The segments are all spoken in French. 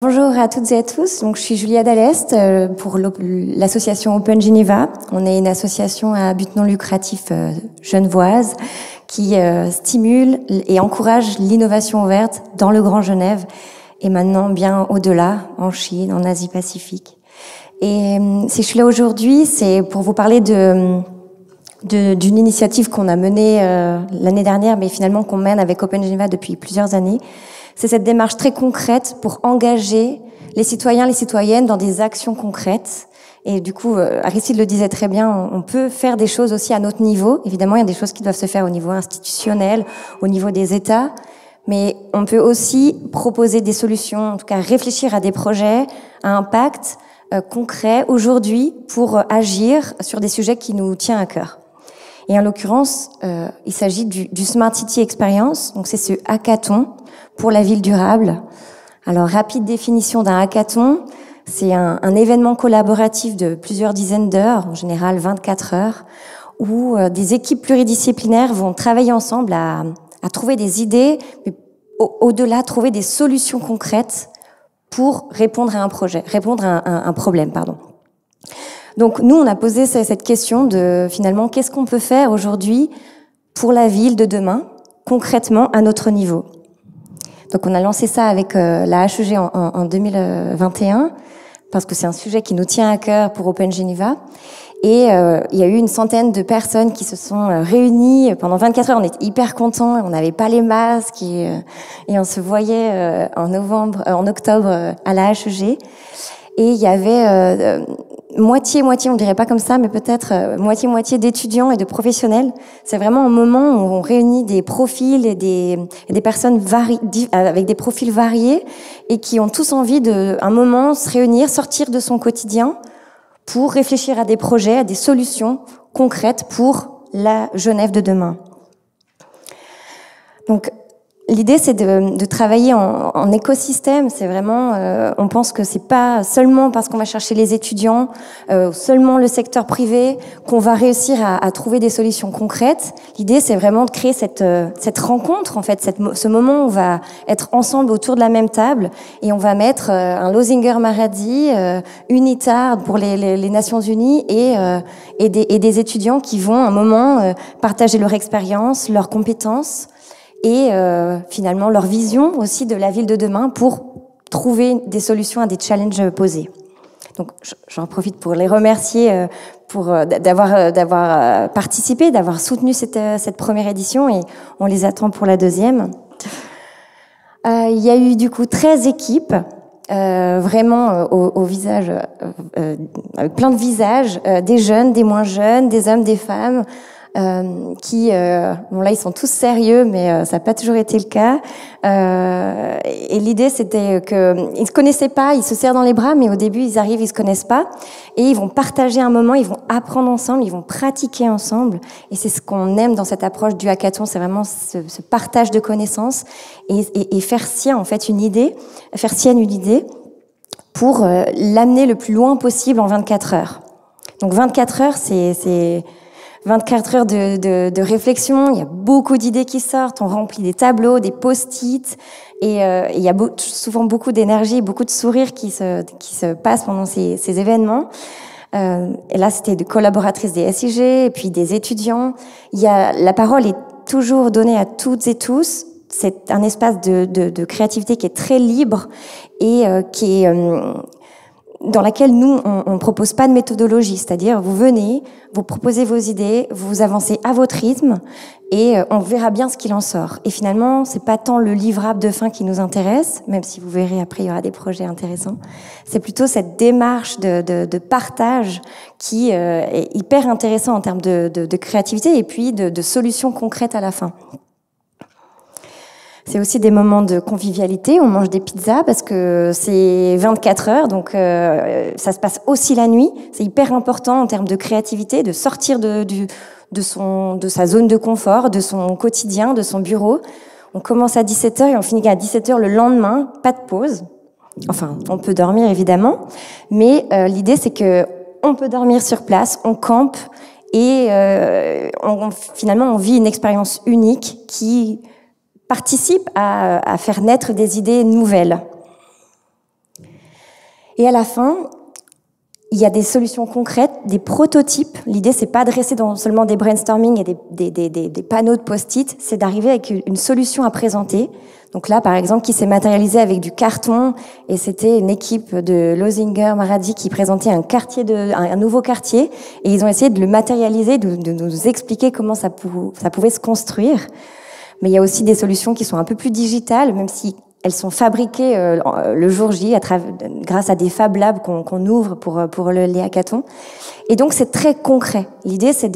Bonjour à toutes et à tous. Donc, je suis Julia Dallest pour l'association Open Geneva. On est une association à but non lucratif genevoise qui stimule et encourage l'innovation ouverte dans le Grand Genève et maintenant bien au-delà, en Chine, en Asie-Pacifique. Et si je suis là aujourd'hui, c'est pour vous parler d'une initiative qu'on a menée l'année dernière, mais finalement qu'on mène avec Open Geneva depuis plusieurs années. C'est cette démarche très concrète pour engager les citoyens, les citoyennes dans des actions concrètes. Et du coup, Aristide le disait très bien, on peut faire des choses aussi à notre niveau. Évidemment, il y a des choses qui doivent se faire au niveau institutionnel, au niveau des États. Mais on peut aussi proposer des solutions, en tout cas réfléchir à des projets à impact concret aujourd'hui pour agir sur des sujets qui nous tiennent à cœur. Et en l'occurrence, il s'agit du Smart City Experience. Donc c'est ce hackathon pour la ville durable. Alors, rapide définition d'un hackathon, c'est un événement collaboratif de plusieurs dizaines d'heures, en général 24 heures, où des équipes pluridisciplinaires vont travailler ensemble à trouver des idées, mais au-delà, trouver des solutions concrètes pour répondre à un problème, pardon. Donc, nous, on a posé cette question de, finalement, qu'est-ce qu'on peut faire aujourd'hui pour la ville de demain, concrètement, à notre niveau? Donc, on a lancé ça avec la HEG en 2021, parce que c'est un sujet qui nous tient à cœur pour Open Geneva. Et il y a eu une centaine de personnes qui se sont réunies pendant 24 heures. On était hyper contents, on n'avait pas les masques et on se voyait en octobre à la HEG. Et il y avait moitié, on dirait pas comme ça, mais peut-être moitié d'étudiants et de professionnels. C'est vraiment un moment où on réunit des profils et des personnes avec des profils variés et qui ont tous envie un moment se réunir, sortir de son quotidien pour réfléchir à des projets, à des solutions concrètes pour la Genève de demain. Donc, l'idée, c'est de travailler en écosystème. C'est vraiment, on pense que c'est pas seulement parce qu'on va chercher les étudiants, seulement le secteur privé, qu'on va réussir à trouver des solutions concrètes. L'idée, c'est vraiment de créer cette rencontre, en fait, ce moment où on va être ensemble autour de la même table et on va mettre un Losinger Maradi, UNITAR pour les Nations Unies et des étudiants qui vont à un moment partager leur expérience, leurs compétences et finalement leur vision aussi de la ville de demain pour trouver des solutions à des challenges posés. Donc j'en profite pour les remercier d'avoir participé, d'avoir soutenu cette première édition et on les attend pour la deuxième. Il y a eu du coup 13 équipes, vraiment au visage, avec plein de visages, des jeunes, des moins jeunes, des hommes, des femmes, bon là ils sont tous sérieux, mais ça n'a pas toujours été le cas. Et l'idée c'était qu'ils se connaissaient pas, ils se serrent dans les bras, mais au début ils arrivent, ils se connaissent pas, et ils vont partager un moment, ils vont apprendre ensemble, ils vont pratiquer ensemble. Et c'est ce qu'on aime dans cette approche du hackathon, c'est vraiment ce partage de connaissances et faire sienne une idée pour l'amener le plus loin possible en 24 heures. Donc 24 heures, c'est 24 heures de réflexion, il y a beaucoup d'idées qui sortent, on remplit des tableaux, des post-it, et il y a souvent beaucoup d'énergie, beaucoup de sourires qui se passent pendant ces événements. Et là, c'était des collaboratrices des SIG, et puis des étudiants. La parole est toujours donnée à toutes et tous. C'est un espace de créativité qui est très libre et qui est dans laquelle nous, on propose pas de méthodologie, c'est-à-dire vous venez, vous proposez vos idées, vous avancez à votre rythme et on verra bien ce qu'il en sort. Et finalement, c'est pas tant le livrable de fin qui nous intéresse, même si vous verrez après il y aura des projets intéressants. C'est plutôt cette démarche de partage qui est hyper intéressant en termes de créativité et puis de solutions concrètes à la fin. C'est aussi des moments de convivialité. On mange des pizzas parce que c'est 24 heures, donc ça se passe aussi la nuit. C'est hyper important en termes de créativité, de sortir de sa zone de confort, de son quotidien, de son bureau. On commence à 17 heures et on finit à 17 heures le lendemain, pas de pause. Enfin, on peut dormir évidemment, mais l'idée c'est que on peut dormir sur place, on campe et finalement on vit une expérience unique qui participe à faire naître des idées nouvelles. Et à la fin, il y a des solutions concrètes, des prototypes. L'idée, c'est pas de rester dans seulement des brainstorming et des panneaux de post-it, c'est d'arriver avec une solution à présenter. Donc là, par exemple, qui s'est matérialisé avec du carton, et c'était une équipe de Lozinger Maradi qui présentait un nouveau quartier, et ils ont essayé de le matérialiser, de nous expliquer comment ça pouvait se construire. Mais il y a aussi des solutions qui sont un peu plus digitales, même si elles sont fabriquées le jour J grâce à des Fab Labs qu'on ouvre pour les hackathons. Et donc c'est très concret. L'idée c'est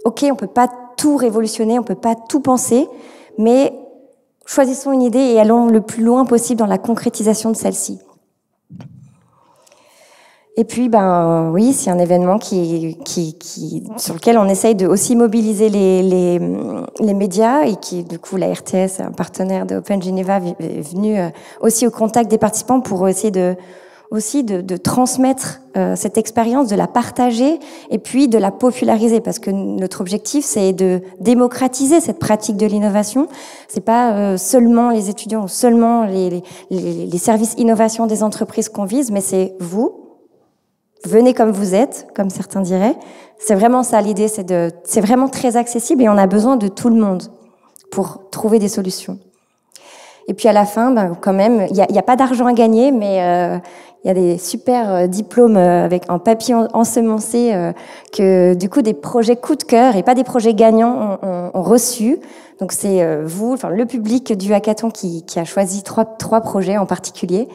ok, on peut pas tout révolutionner, on peut pas tout penser, mais choisissons une idée et allons le plus loin possible dans la concrétisation de celle-ci. Et puis, oui, c'est un événement sur lequel on essaye de aussi mobiliser les médias et qui, du coup, la RTS, un partenaire de Open Geneva, est venu aussi au contact des participants pour essayer de transmettre cette expérience, de la partager et puis de la populariser, parce que notre objectif, c'est de démocratiser cette pratique de l'innovation. C'est pas seulement les étudiants ou seulement les services innovation des entreprises qu'on vise, mais c'est vous. Venez comme vous êtes, comme certains diraient. C'est vraiment ça l'idée, c'est vraiment très accessible et on a besoin de tout le monde pour trouver des solutions. Et puis à la fin, quand même, il y a pas d'argent à gagner, mais il y a des super diplômes avec un papier ensemencé que du coup des projets coup de cœur et pas des projets gagnants ont reçu. Donc c'est vous, enfin le public du hackathon qui a choisi trois projets en particulier.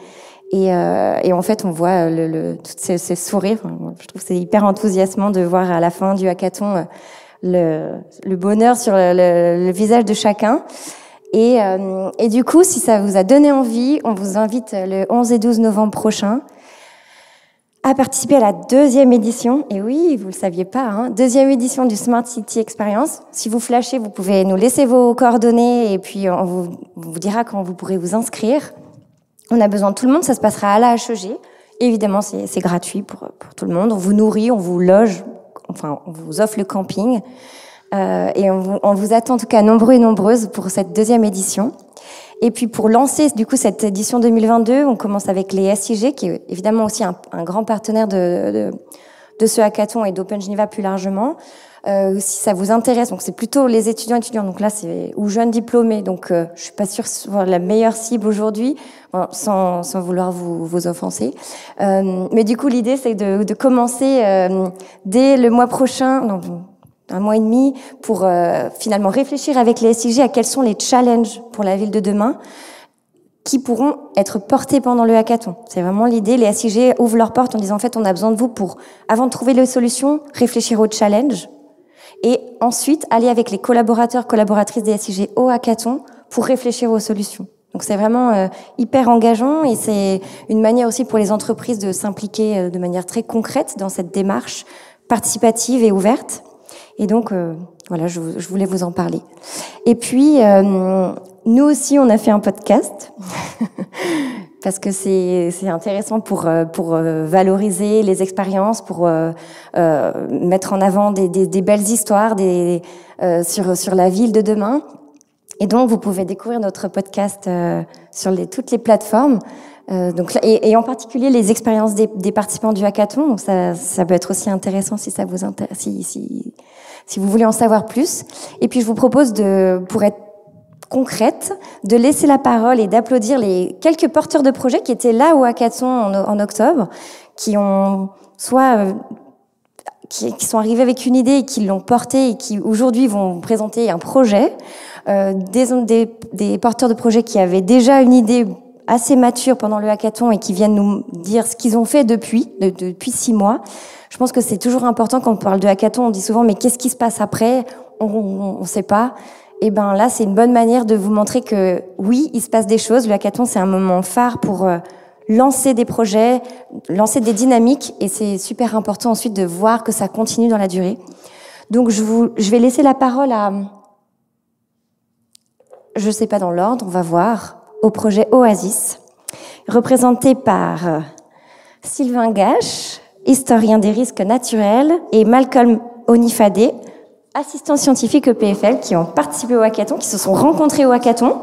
Et en fait, on voit tous ces sourires. Je trouve que c'est hyper enthousiasmant de voir à la fin du hackathon le bonheur sur le visage de chacun. Et du coup, si ça vous a donné envie, on vous invite le 11 et 12 novembre prochain à participer à la 2e édition. Et oui, vous le saviez pas, hein, 2e édition du Smart City Experience. Si vous flashez, vous pouvez nous laisser vos coordonnées et puis on vous dira quand vous pourrez vous inscrire. On a besoin de tout le monde, ça se passera à la HEG. Évidemment, c'est gratuit pour tout le monde. On vous nourrit, on vous loge, enfin, on vous offre le camping. Et on vous attend en tout cas nombreux et nombreuses pour cette 2e édition. Et puis pour lancer du coup cette édition 2022, on commence avec les SIG, qui est évidemment aussi un grand partenaire de ce hackathon et d'Open Geneva plus largement. Si ça vous intéresse, donc c'est plutôt les étudiants, donc là c'est ou jeunes diplômés, donc je suis pas sûre que ce soit la meilleure cible aujourd'hui, sans vouloir vous offenser. Mais du coup l'idée c'est de commencer dès le mois prochain, non, un mois et demi, pour finalement réfléchir avec les SIG à quels sont les challenges pour la ville de demain qui pourront être portés pendant le hackathon. C'est vraiment l'idée. Les SIG ouvrent leurs portes en disant en fait on a besoin de vous pour, avant de trouver les solutions, réfléchir aux challenges et ensuite aller avec les collaboratrices des SIG au hackathon pour réfléchir aux solutions. Donc c'est vraiment hyper engageant et c'est une manière aussi pour les entreprises de s'impliquer de manière très concrète dans cette démarche participative et ouverte. Et donc, voilà, je voulais vous en parler. Et puis, nous aussi, on a fait un podcast parce que c'est intéressant pour valoriser les expériences, pour mettre en avant des belles histoires sur la ville de demain. Et donc, vous pouvez découvrir notre podcast sur toutes les plateformes. Donc là, et en particulier les expériences des participants du hackathon. Donc ça peut être aussi intéressant si ça vous intéresse, si vous voulez en savoir plus. Et puis je vous propose pour être concrète, de laisser la parole et d'applaudir les quelques porteurs de projets qui étaient là au hackathon en octobre, qui sont arrivés avec une idée et qui l'ont portée et qui aujourd'hui vont présenter un projet. Des porteurs de projets qui avaient déjà une idée assez mature pendant le hackathon et qui viennent nous dire ce qu'ils ont fait depuis 6 mois. Je pense que c'est toujours important quand on parle de hackathon, on dit souvent mais qu'est-ce qui se passe après ? On sait pas. Et ben là, c'est une bonne manière de vous montrer que oui, il se passe des choses. Le hackathon, c'est un moment phare pour lancer des projets, lancer des dynamiques et c'est super important ensuite de voir que ça continue dans la durée. Donc je vais laisser la parole à, je sais pas dans l'ordre, on va voir, au projet Oasis, représenté par Sylvain Gache, historien des risques naturels, et Malcolm Onifadé, assistant scientifique EPFL, qui ont participé au hackathon, qui se sont rencontrés au hackathon.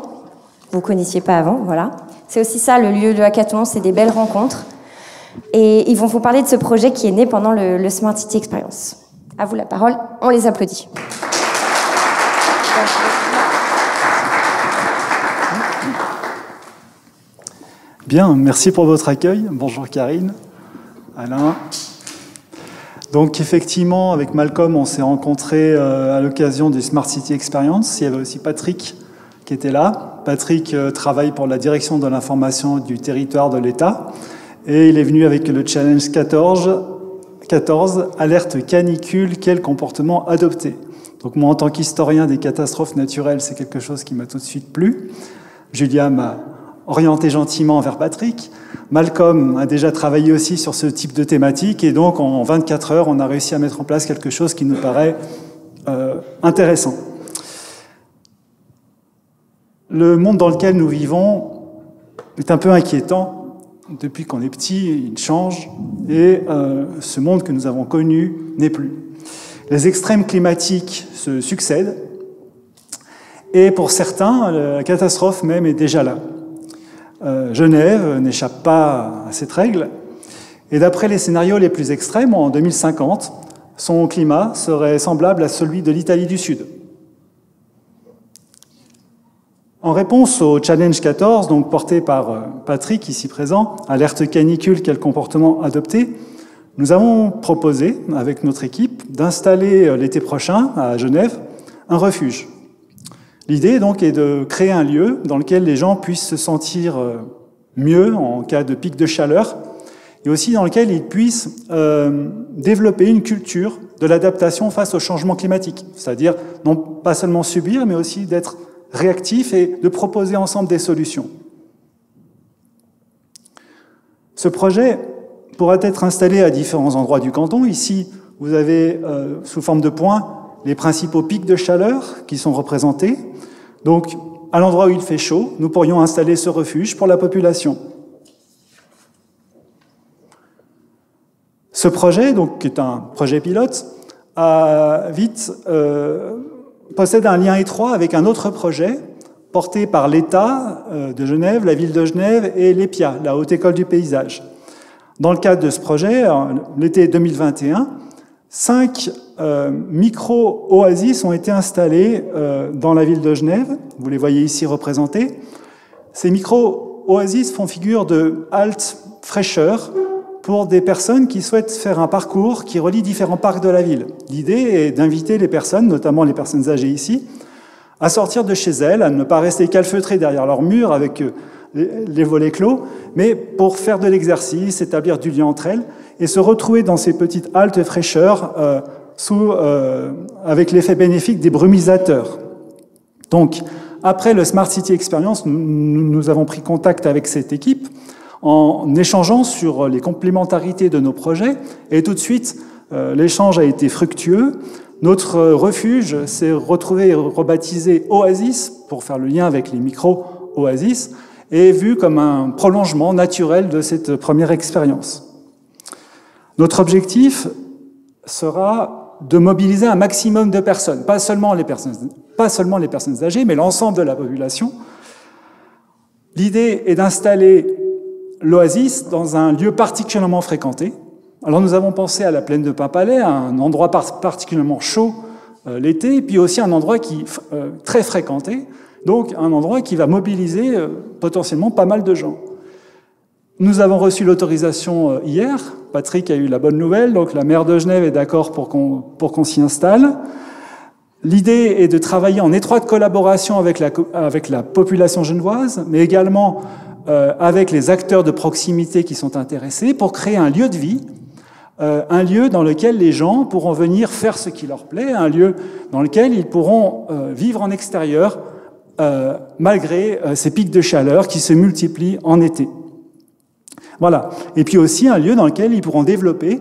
Vous ne connaissiez pas avant, voilà. C'est aussi ça, le lieu de hackathon, c'est des belles rencontres. Et ils vont vous parler de ce projet qui est né pendant le Smart City Experience. À vous la parole, on les applaudit. Bien, merci pour votre accueil. Bonjour Karine, Alain. Donc effectivement, avec Malcolm, on s'est rencontrés à l'occasion du Smart City Experience. Il y avait aussi Patrick qui était là. Patrick travaille pour la direction de l'information du territoire de l'État. Et il est venu avec le challenge 14, alerte canicule, quel comportement adopter? Donc moi, en tant qu'historien des catastrophes naturelles, c'est quelque chose qui m'a tout de suite plu. Julia m'a orienté gentiment vers Patrick. Malcolm a déjà travaillé aussi sur ce type de thématique et donc en 24 heures, on a réussi à mettre en place quelque chose qui nous paraît intéressant. Le monde dans lequel nous vivons est un peu inquiétant. Depuis qu'on est petit, il change et ce monde que nous avons connu n'est plus. Les extrêmes climatiques se succèdent et pour certains, la catastrophe même est déjà là. Genève n'échappe pas à cette règle. Et d'après les scénarios les plus extrêmes, en 2050, son climat serait semblable à celui de l'Italie du Sud. En réponse au Challenge 14, donc porté par Patrick, ici présent, alerte canicule, quel comportement adopter, nous avons proposé, avec notre équipe, d'installer l'été prochain, à Genève, un refuge. L'idée, donc, est de créer un lieu dans lequel les gens puissent se sentir mieux en cas de pic de chaleur et aussi dans lequel ils puissent développer une culture de l'adaptation face au changement climatique. C'est-à-dire, non pas seulement subir, mais aussi d'être réactif et de proposer ensemble des solutions. Ce projet pourra être installé à différents endroits du canton. Ici, vous avez, sous forme de points, les principaux pics de chaleur qui sont représentés. Donc, à l'endroit où il fait chaud, nous pourrions installer ce refuge pour la population. Ce projet, donc, qui est un projet pilote, possède un lien étroit avec un autre projet porté par l'État de Genève, la ville de Genève et l'EPIA, la Haute École du Paysage. Dans le cadre de ce projet, l'été 2021, 5 micro-oasis ont été installés dans la ville de Genève. Vous les voyez ici représentés. Ces micro-oasis font figure de halte fraîcheur pour des personnes qui souhaitent faire un parcours qui relie différents parcs de la ville. L'idée est d'inviter les personnes, notamment les personnes âgées ici, à sortir de chez elles, à ne pas rester calfeutrées derrière leurs murs avec les volets clos, mais pour faire de l'exercice, établir du lien entre elles et se retrouver dans ces petites haltes fraîcheurs avec l'effet bénéfique des brumisateurs. Donc, après le Smart City Experience, nous avons pris contact avec cette équipe en échangeant sur les complémentarités de nos projets et tout de suite, l'échange a été fructueux. Notre refuge s'est retrouvé rebaptisé Oasis pour faire le lien avec les micro-oasis et vu comme un prolongement naturel de cette première expérience. Notre objectif sera de mobiliser un maximum de personnes, pas seulement les personnes âgées, mais l'ensemble de la population. L'idée est d'installer l'Oasis dans un lieu particulièrement fréquenté. Alors nous avons pensé à la plaine de Paimpalais, à un endroit particulièrement chaud l'été, et puis aussi un endroit qui très fréquenté, donc un endroit qui va mobiliser potentiellement pas mal de gens. Nous avons reçu l'autorisation hier. Patrick a eu la bonne nouvelle, donc la maire de Genève est d'accord pour qu'on s'y installe. L'idée est de travailler en étroite collaboration avec la population genevoise, mais également avec les acteurs de proximité qui sont intéressés pour créer un lieu de vie, un lieu dans lequel les gens pourront venir faire ce qui leur plaît, un lieu dans lequel ils pourront vivre en extérieur malgré ces pics de chaleur qui se multiplient en été. Voilà. Et puis aussi un lieu dans lequel ils pourront développer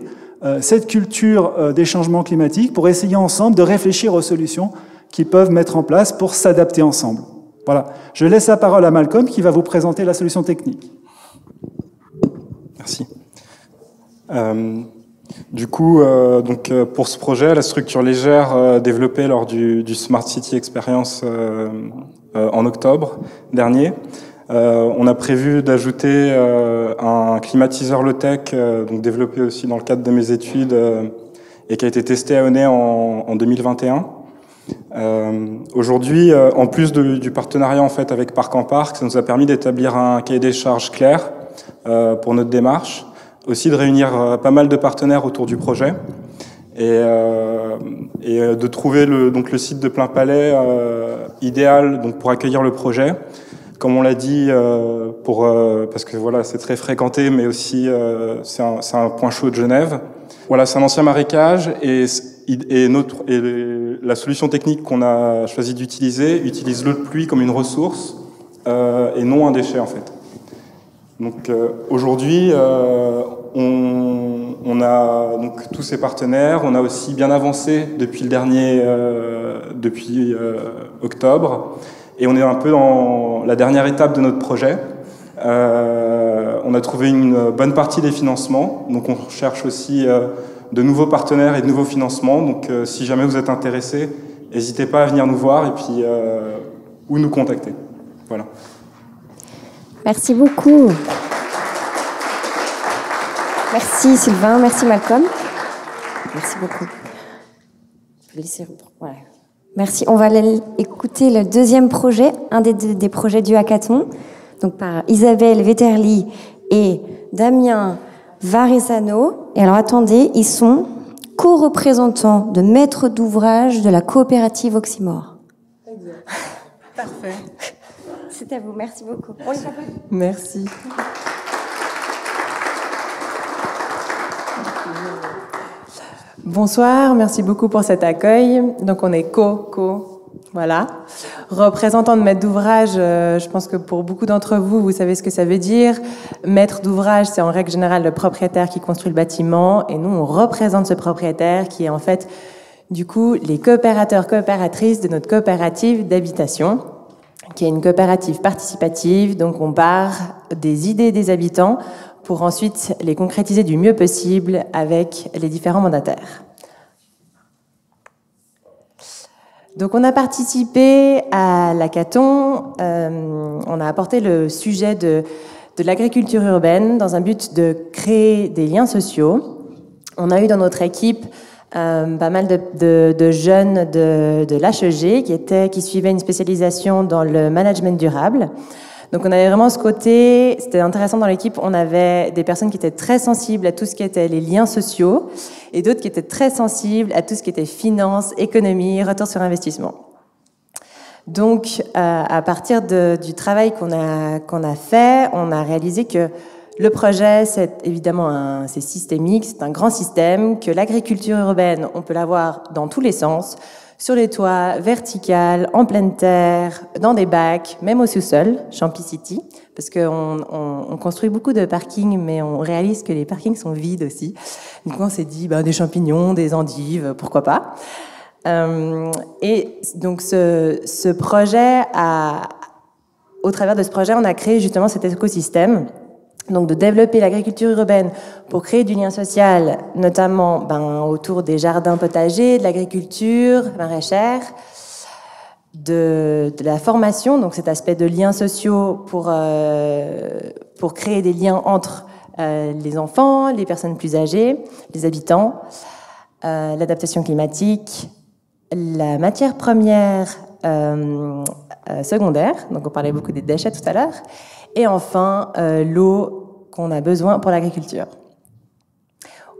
cette culture des changements climatiques pour essayer ensemble de réfléchir aux solutions qu'ils peuvent mettre en place pour s'adapter ensemble. Voilà. Je laisse la parole à Malcolm qui va vous présenter la solution technique. Merci. Du coup, pour ce projet, la structure légère développée lors du Smart City Experience en octobre dernier, On a prévu d'ajouter un climatiseur low-tech, donc développé aussi dans le cadre de mes études et qui a été testé à Honnay en 2021. Aujourd'hui, en plus du partenariat en fait avec Parc en Parc, ça nous a permis d'établir un cahier des charges clair pour notre démarche, aussi de réunir pas mal de partenaires autour du projet et de trouver le site de Plainpalais idéal donc pour accueillir le projet. Comme on l'a dit, parce que voilà, c'est très fréquenté, mais aussi c'est un point chaud de Genève. Voilà, c'est un ancien marécage et la solution technique qu'on a choisi d'utiliser utilise l'eau de pluie comme une ressource et non un déchet en fait. Donc aujourd'hui, on a donc tous ces partenaires. On a aussi bien avancé depuis octobre, et on est un peu dans la dernière étape de notre projet. On a trouvé une bonne partie des financements, donc on cherche aussi de nouveaux partenaires et de nouveaux financements. Donc si jamais vous êtes intéressés, n'hésitez pas à venir nous voir et puis ou nous contacter. Voilà. Merci beaucoup. Merci Sylvain, merci Malcolm. Merci beaucoup. Je vais laisser... voilà. Merci. On va écouter le deuxième projet, un des projets du hackathon, donc par Isabelle Vetterli et Damien Varesano. Et alors attendez, ils sont co-représentants de maîtres d'ouvrage de la coopérative Oxymore. Parfait. C'est à vous, merci beaucoup. Merci. Bonsoir, merci beaucoup pour cet accueil. Donc on est voilà. Représentant de maître d'ouvrage, je pense que pour beaucoup d'entre vous, vous savez ce que ça veut dire. Maître d'ouvrage, c'est en règle générale le propriétaire qui construit le bâtiment, et nous on représente ce propriétaire qui est en fait du coup les coopérateurs, coopératrices de notre coopérative d'habitation, qui est une coopérative participative. Donc on part des idées des habitants pour ensuite les concrétiser du mieux possible avec les différents mandataires. Donc on a participé à l'hackathon, on a apporté le sujet de l'agriculture urbaine dans un but de créer des liens sociaux. On a eu dans notre équipe pas mal de jeunes de l'HEG qui suivaient une spécialisation dans le management durable. Donc on avait vraiment ce côté, c'était intéressant dans l'équipe, on avait des personnes qui étaient très sensibles à tout ce qui était les liens sociaux et d'autres qui étaient très sensibles à tout ce qui était finance, économie, retour sur investissement. Donc à partir du travail qu'on a fait, on a réalisé que le projet, c'est évidemment c'est systémique, c'est un grand système, que l'agriculture urbaine, on peut l'avoir dans tous les sens, sur les toits, verticales, en pleine terre, dans des bacs, même au sous-sol, Champy-City, parce qu'on construit beaucoup de parkings, mais on réalise que les parkings sont vides aussi. Donc on s'est dit, des champignons, des endives, pourquoi pas. Et donc ce projet, au travers de ce projet, on a créé justement cet écosystème. Donc de développer l'agriculture urbaine pour créer du lien social, notamment autour des jardins potagers, de l'agriculture maraîchère, de la formation, donc cet aspect de liens sociaux pour créer des liens entre les enfants, les personnes plus âgées, les habitants, l'adaptation climatique, la matière première secondaire, donc on parlait beaucoup des déchets tout à l'heure, et enfin, l'eau qu'on a besoin pour l'agriculture.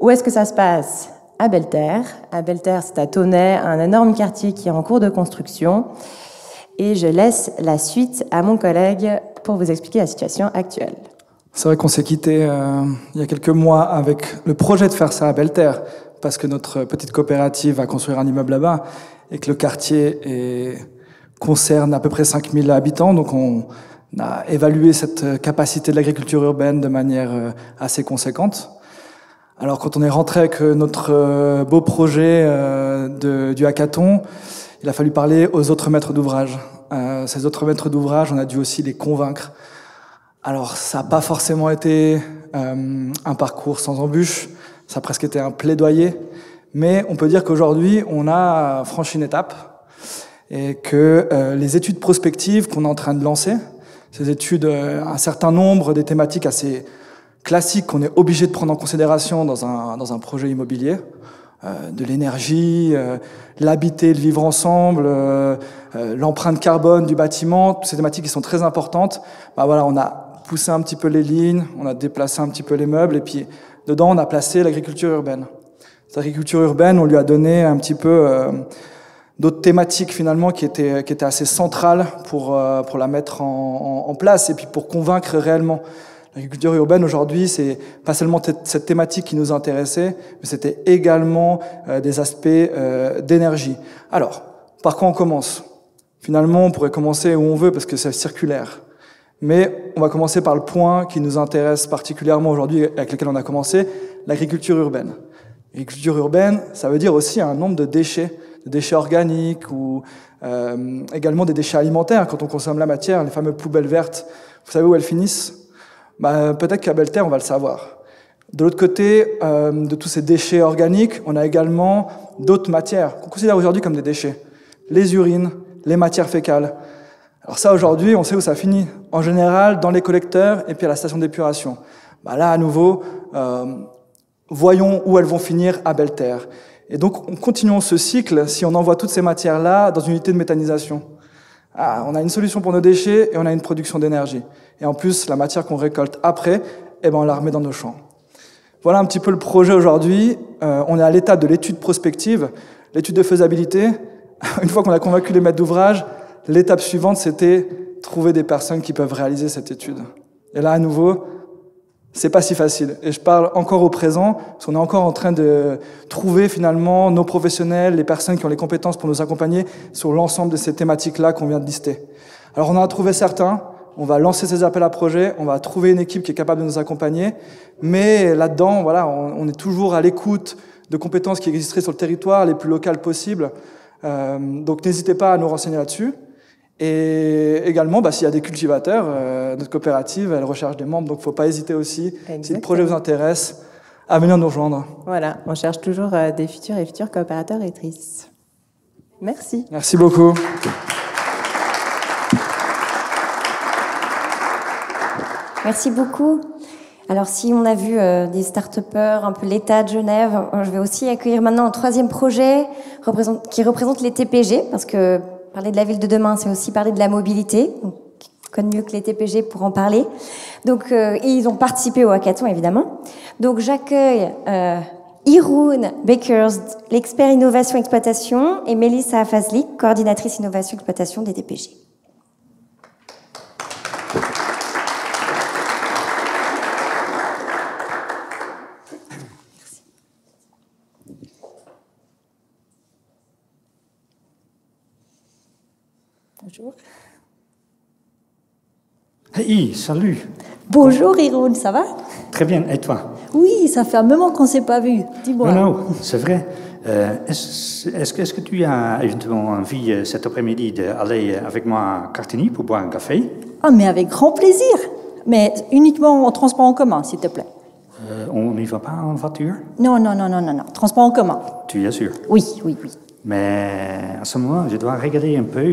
Où est-ce que ça se passe ? À Belle-Terre. À Belle-Terre, c'est à Tonnay, un énorme quartier qui est en cours de construction. Et je laisse la suite à mon collègue pour vous expliquer la situation actuelle. C'est vrai qu'on s'est quitté il y a quelques mois avec le projet de faire ça à Belle-Terre, parce que notre petite coopérative va construire un immeuble là-bas, et que le quartier concerne à peu près 5000 habitants, donc on a évalué cette capacité de l'agriculture urbaine de manière assez conséquente. Alors quand on est rentré avec notre beau projet du hackathon, il a fallu parler aux autres maîtres d'ouvrage. Ces autres maîtres d'ouvrage, on a dû aussi les convaincre. Alors ça n'a pas forcément été un parcours sans embûches, ça a presque été un plaidoyer, mais on peut dire qu'aujourd'hui on a franchi une étape et que les études prospectives qu'on est en train de lancer, Ces études, un certain nombre des thématiques assez classiques qu'on est obligé de prendre en considération dans un projet immobilier, de l'énergie, l'habiter, le vivre ensemble, l'empreinte carbone du bâtiment, toutes ces thématiques qui sont très importantes. Bah voilà, on a poussé un petit peu les lignes, on a déplacé un petit peu les meubles, et puis dedans on a placé l'agriculture urbaine. Cette agriculture urbaine, on lui a donné un petit peu d'autres thématiques finalement qui étaient assez centrales pour la mettre en place et puis pour convaincre réellement. L'agriculture urbaine aujourd'hui, c'est pas seulement cette thématique qui nous intéressait, mais c'était également des aspects d'énergie. Alors, par quoi on commence? Finalement, on pourrait commencer où on veut parce que c'est circulaire. Mais on va commencer par le point qui nous intéresse particulièrement aujourd'hui, avec lequel on a commencé, l'agriculture urbaine. L'agriculture urbaine, ça veut dire aussi un nombre de déchets organiques ou également des déchets alimentaires. Quand on consomme la matière, les fameuses poubelles vertes, vous savez où elles finissent? Peut-être qu'à Belle-Terre, on va le savoir. De l'autre côté de tous ces déchets organiques, on a également d'autres matières qu'on considère aujourd'hui comme des déchets. Les urines, les matières fécales. Alors ça, aujourd'hui, on sait où ça finit. En général, dans les collecteurs et puis à la station d'épuration. Là, à nouveau, voyons où elles vont finir à Belle-Terre. Et donc, continuons ce cycle si on envoie toutes ces matières-là dans une unité de méthanisation. On a une solution pour nos déchets et on a une production d'énergie. Et en plus, la matière qu'on récolte après, on la remet dans nos champs. Voilà un petit peu le projet aujourd'hui. On est à l'étape de l'étude prospective, l'étude de faisabilité. Une fois qu'on a convaincu les maîtres d'ouvrage, l'étape suivante, c'était trouver des personnes qui peuvent réaliser cette étude. Et là, à nouveau, c'est pas si facile. Et je parle encore au présent, parce qu'on est encore en train de trouver finalement nos professionnels, les personnes qui ont les compétences pour nous accompagner sur l'ensemble de ces thématiques-là qu'on vient de lister. Alors on en a trouvé certains, on va lancer ces appels à projets, on va trouver une équipe qui est capable de nous accompagner, mais là-dedans, voilà, on est toujours à l'écoute de compétences qui existeraient sur le territoire, les plus locales possibles. Donc n'hésitez pas à nous renseigner là-dessus. Et également, s'il y a des cultivateurs, notre coopérative, elle recherche des membres, donc il ne faut pas hésiter aussi, Exactement. Si le projet vous intéresse, à venir nous rejoindre. Voilà, on cherche toujours des futurs et futurs coopérateurs et actrices. Merci. Merci beaucoup. Merci beaucoup. Alors, si on a vu des start-upers, un peu l'État de Genève, je vais aussi accueillir maintenant un troisième projet qui représente les TPG, parce que parler de la ville de demain, c'est aussi parler de la mobilité. Donc, qui connaît mieux que les TPG pour en parler. Donc, ils ont participé au hackathon, évidemment. Donc, j'accueille Iroun Bakers, l'expert innovation exploitation, et Mélissa Fazli, coordinatrice innovation exploitation des TPG. Bonjour. Hey, salut. Bonjour Iroun, ça va? Très bien, et toi? Oui, ça fait un moment qu'on ne s'est pas vu. Dis-moi. Non, c'est vrai. Est-ce que tu as éventuellement envie cet après-midi d'aller avec moi à Cartigny pour boire un café? Ah, mais avec grand plaisir. Mais uniquement en transport en commun, s'il te plaît. On n'y va pas en voiture? Non. Transport en commun. Tu es sûr? Oui. Mais à ce moment, je dois regarder un peu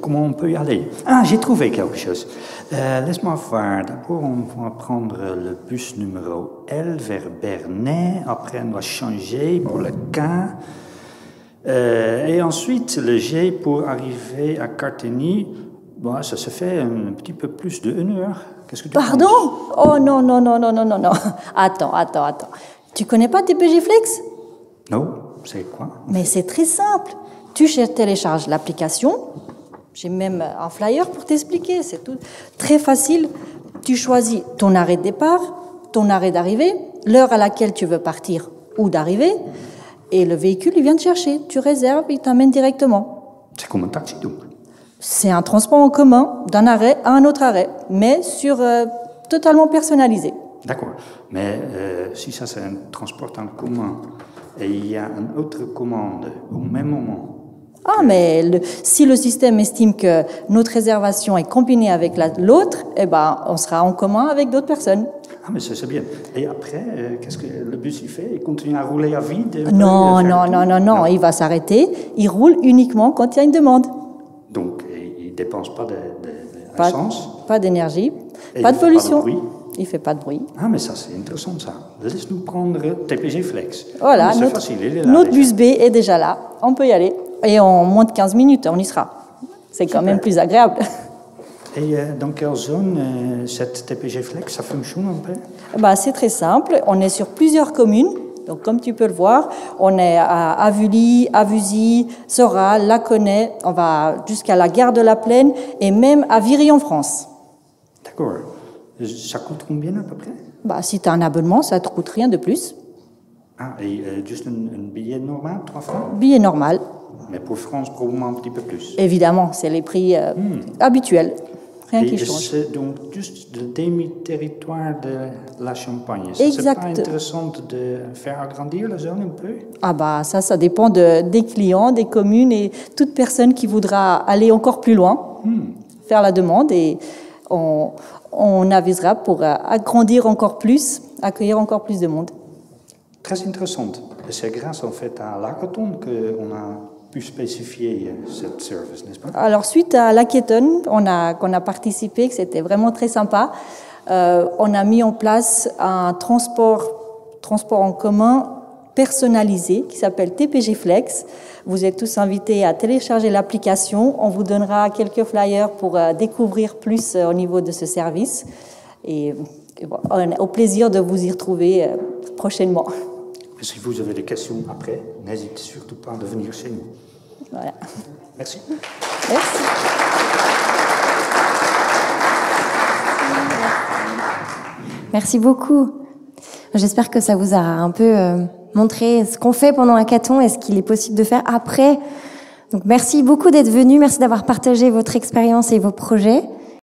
comment on peut y aller. Ah, j'ai trouvé quelque chose. Laisse-moi voir. D'abord, on va prendre le bus numéro L vers Bernay. Après, on doit changer pour le K. Et ensuite, le G pour arriver à Cartigny. Bon, ça se fait un petit peu plus de 1 heure. Qu'est-ce que tu Pardon? penses? Oh non. Attends. Tu connais pas TPG Flex? Non, c'est quoi? Mais c'est très simple. Tu télécharges l'application. J'ai même un flyer pour t'expliquer. C'est tout très facile. Tu choisis ton arrêt de départ, ton arrêt d'arrivée, l'heure à laquelle tu veux partir ou d'arriver, et le véhicule, il vient te chercher. Tu réserves, il t'amène directement. C'est comme un taxi, donc? C'est un transport en commun d'un arrêt à un autre arrêt, mais totalement personnalisé. D'accord. Mais si ça, c'est un transport en commun et il y a une autre commande au même moment. Ah, mais si le système estime que notre réservation est combinée avec l'autre, on sera en commun avec d'autres personnes. Ah, mais c'est bien. Et après, qu'est-ce que le bus il fait? Il continue à rouler à vide? Non. Il va s'arrêter. Il roule uniquement quand il y a une demande. Donc, il ne dépense pas d'essence? pas d'énergie, Et pas de pollution. Pas de bruit. Il fait pas de bruit. Ah, mais ça, c'est intéressant, ça. Laisse-nous prendre TPG Flex. Voilà, c'est notre, facile, il est là, notre déjà. bus B est déjà là. On peut y aller. Et en moins de 15 minutes, on y sera. C'est quand même plus agréable. Et dans quelle zone cette TPG Flex, ça fonctionne un peu? Bah, c'est très simple. On est sur plusieurs communes. Donc, comme tu peux le voir, on est à Avully, Avusy, Soral, Laconay. On va jusqu'à la gare de la Plaine et même à Viry en France. D'accord. Ça coûte combien à peu près? Bah, si tu as un abonnement, ça ne te coûte rien de plus. Ah, et juste un billet normal, 3 francs? Billet normal. Mais pour France, probablement un petit peu plus. Évidemment, c'est les prix habituels. Rien qui Et change. c'est donc juste le demi-territoire de la Champagne. C'est Exact. pas intéressant de faire agrandir la zone un peu? Ah bah ça dépend des clients, des communes et toute personne qui voudra aller encore plus loin, faire la demande et on avisera pour agrandir encore plus, accueillir encore plus de monde. Très intéressant. Et c'est grâce en fait à l'hackathon qu'on a pu spécifier cette service, n'est-ce pas? Alors suite à l'hackathon qu'on a participé, que c'était vraiment très sympa, on a mis en place un transport en commun personnalisé qui s'appelle TPG Flex. Vous êtes tous invités à télécharger l'application. On vous donnera quelques flyers pour découvrir plus au niveau de ce service. Et on a au plaisir de vous y retrouver prochainement. Et si vous avez des questions après, n'hésitez surtout pas à venir chez nous. Voilà. Merci. Merci. Merci beaucoup. J'espère que ça vous a un peu montré ce qu'on fait pendant Hackathon et ce qu'il est possible de faire après. Donc merci beaucoup d'être venus, merci d'avoir partagé votre expérience et vos projets.